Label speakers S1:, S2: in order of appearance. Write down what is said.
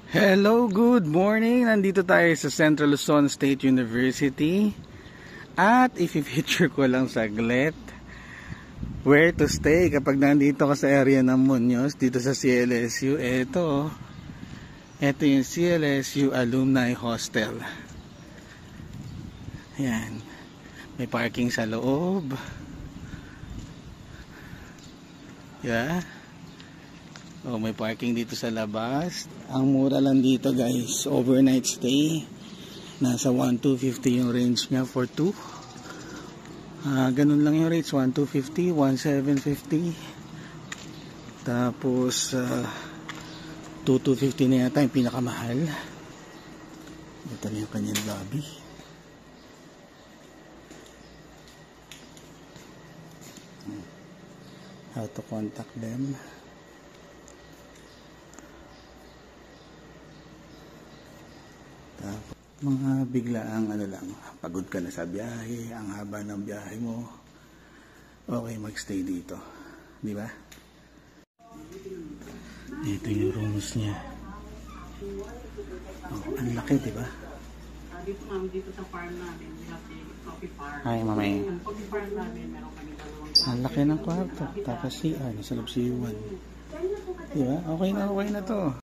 S1: Hello, good morning! Nandito tayo sa Central Luzon State University. At i-feature ko lang saglit where to stay kapag nandito ka sa area ng Muñoz, dito sa CLSU. Ito yung CLSU Alumni Hostel. Ayan. May parking sa loob. Yeah. Oh, may parking dito sa labas. Ang mura lang dito, guys, overnight stay. Nasa 1,250 yung range niya for 2. Ganun lang yung rates, 1,250, 1,750. Tapos 2,250 na yata yung pinakamahal. Ito na yung kanyang lobby. How to contact them. Mga biglaang pagod ka na sa biyahe, ang haba ng biyahe mo, okay magstay dito, di ba? Ito yung rooms niya. Oh, ang laki, di ba?
S2: Dito namin, dito sa farm namin, we have a coffee farm.
S1: Hi, mamay.
S2: Ang coffee farm namin, meron kami dalawang.
S1: Ang laki ng kwarto, tapos nasa loob si Yuan. Di ba? Okay na to.